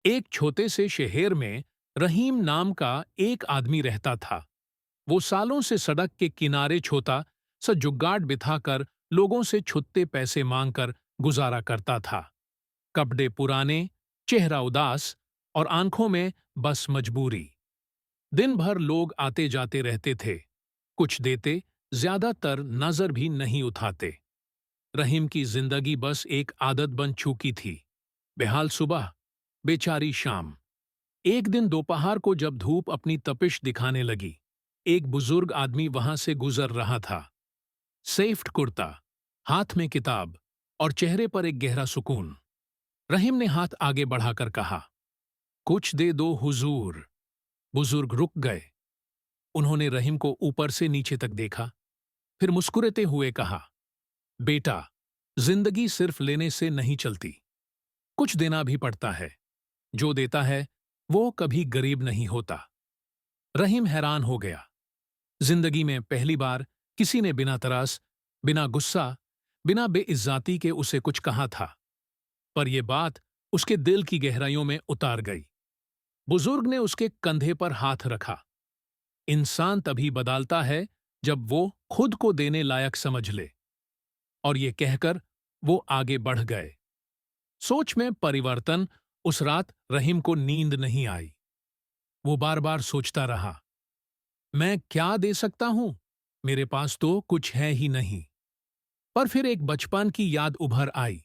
एक छोटे से शहर में रहीम नाम का एक आदमी रहता था। वो सालों से सड़क के किनारे छोटा सा जुगाड़ बिठाकर लोगों से छुट्टे पैसे मांगकर गुजारा करता था। कपड़े पुराने, चेहरा उदास और आंखों में बस मजबूरी। दिन भर लोग आते जाते रहते थे, कुछ देते, ज्यादातर नजर भी नहीं उठाते। रहीम की जिंदगी बस एक आदत बन चुकी थी। बेहाल सुबह, बेचारी शाम। एक दिन दोपहर को जब धूप अपनी तपिश दिखाने लगी, एक बुजुर्ग आदमी वहां से गुजर रहा था। सेफ्ट कुर्ता, हाथ में किताब और चेहरे पर एक गहरा सुकून। रहीम ने हाथ आगे बढ़ाकर कहा, कुछ दे दो हुजूर। बुजुर्ग रुक गए। उन्होंने रहीम को ऊपर से नीचे तक देखा, फिर मुस्कुराते हुए कहा, बेटा, जिंदगी सिर्फ लेने से नहीं चलती, कुछ देना भी पड़ता है। जो देता है वो कभी गरीब नहीं होता। रहीम हैरान हो गया। जिंदगी में पहली बार किसी ने बिना तरास, बिना गुस्सा, बिना बेइज्जती के उसे कुछ कहा था। पर यह बात उसके दिल की गहराइयों में उतार गई। बुजुर्ग ने उसके कंधे पर हाथ रखा। इंसान तभी बदलता है जब वो खुद को देने लायक समझ ले। और ये कहकर वो आगे बढ़ गए। सोच में परिवर्तन। उस रात रहीम को नींद नहीं आई। वो बार बार सोचता रहा, मैं क्या दे सकता हूं? मेरे पास तो कुछ है ही नहीं। पर फिर एक बचपन की याद उभर आई।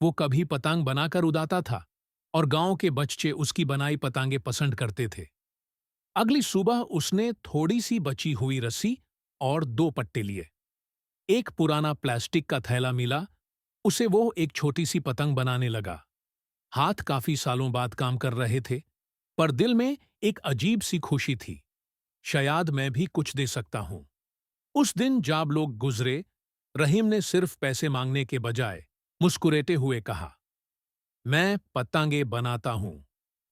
वो कभी पतंग बनाकर उड़ाता था और गांव के बच्चे उसकी बनाई पतंगे पसंद करते थे। अगली सुबह उसने थोड़ी सी बची हुई रस्सी और दो पट्टे लिए। एक पुराना प्लास्टिक का थैला मिला, उसे वो एक छोटी सी पतंग बनाने लगा। हाथ काफी सालों बाद काम कर रहे थे, पर दिल में एक अजीब सी खुशी थी। शायद मैं भी कुछ दे सकता हूं। उस दिन जब लोग गुजरे, रहीम ने सिर्फ पैसे मांगने के बजाय मुस्कुराते हुए कहा, मैं पतंगे बनाता हूं,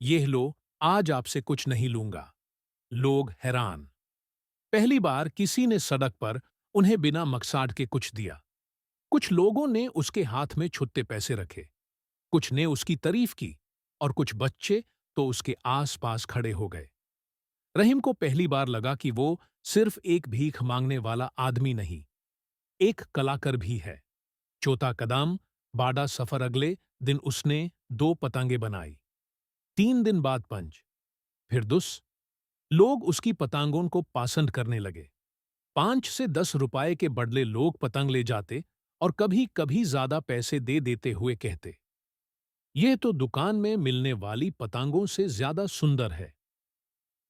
ये लो, आज आपसे कुछ नहीं लूंगा। लोग हैरान। पहली बार किसी ने सड़क पर उन्हें बिना मकसद के कुछ दिया। कुछ लोगों ने उसके हाथ में छुट्टे पैसे रखे, कुछ ने उसकी तारीफ की और कुछ बच्चे तो उसके आसपास खड़े हो गए। रहीम को पहली बार लगा कि वो सिर्फ एक भीख मांगने वाला आदमी नहीं, एक कलाकार भी है। चौथा कदम, बाड़ा सफर। अगले दिन उसने दो पतंगे बनाई। 3 दिन बाद पंच, फिर दुस। लोग उसकी पतंगों को पसंद करने लगे। 5 से 10 रुपए के बदले लोग पतंग ले जाते और कभी कभी ज्यादा पैसे दे देते हुए कहते, यह तो दुकान में मिलने वाली पतंगों से ज्यादा सुंदर है।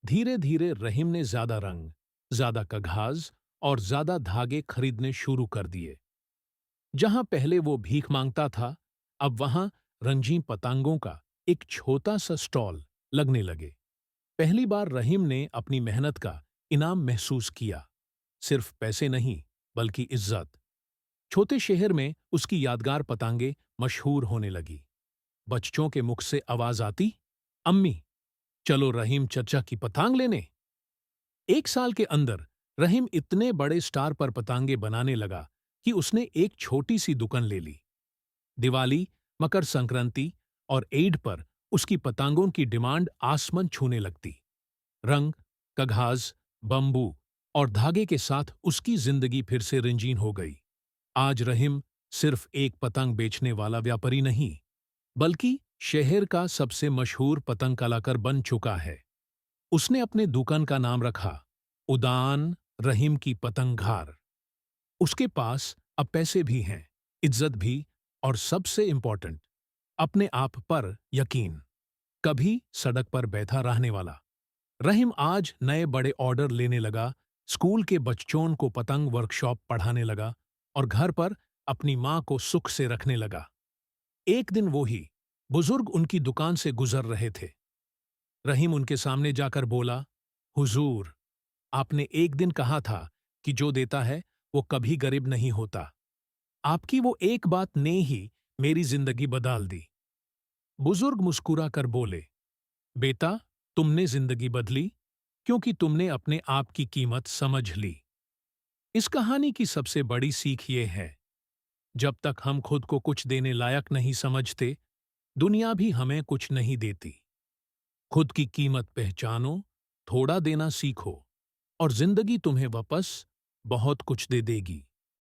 धीरे धीरे रहीम ने ज्यादा रंग, ज्यादा कागज और ज्यादा धागे खरीदने शुरू कर दिए। जहां पहले वो भीख मांगता था, अब वहां रंगीन पतंगों का एक छोटा सा स्टॉल लगने लगे। पहली बार रहीम ने अपनी मेहनत का इनाम महसूस किया। सिर्फ पैसे नहीं, बल्कि इज्जत। छोटे शहर में उसकी यादगार पतंगे मशहूर होने लगी। बच्चों के मुख से आवाज आती, अम्मी, चलो रहीम चचा की पतंग लेने। 1 साल के अंदर रहीम इतने बड़े स्टार पर पतंगे बनाने लगा कि उसने एक छोटी सी दुकान ले ली। दिवाली, मकर संक्रांति और ईद पर उसकी पतंगों की डिमांड आसमान छूने लगती। रंग, कागज, बंबू और धागे के साथ उसकी जिंदगी फिर से रंगीन हो गई। आज रहीम सिर्फ एक पतंग बेचने वाला व्यापारी नहीं, बल्कि शहर का सबसे मशहूर पतंग कलाकार बन चुका है। उसने अपने दुकान का नाम रखा, उदान रहीम की पतंगघार। उसके पास अब पैसे भी हैं, इज्जत भी, और सबसे इंपॉर्टेंट, अपने आप पर यकीन। कभी सड़क पर बैठा रहने वाला रहीम आज नए बड़े ऑर्डर लेने लगा, स्कूल के बच्चों को पतंग वर्कशॉप पढ़ाने लगा और घर पर अपनी मां को सुख से रखने लगा। एक दिन वो ही बुजुर्ग उनकी दुकान से गुजर रहे थे। रहीम उनके सामने जाकर बोला, हुजूर, आपने एक दिन कहा था कि जो देता है वो कभी गरीब नहीं होता। आपकी वो एक बात ने ही मेरी जिंदगी बदल दी। बुजुर्ग मुस्कुरा कर बोले, बेटा, तुमने जिंदगी बदली क्योंकि तुमने अपने आप की कीमत समझ ली। इस कहानी की सबसे बड़ी सीख ये है, जब तक हम खुद को कुछ देने लायक नहीं समझते, दुनिया भी हमें कुछ नहीं देती। खुद की कीमत पहचानो, थोड़ा देना सीखो और जिंदगी तुम्हें वापस बहुत कुछ दे देगी।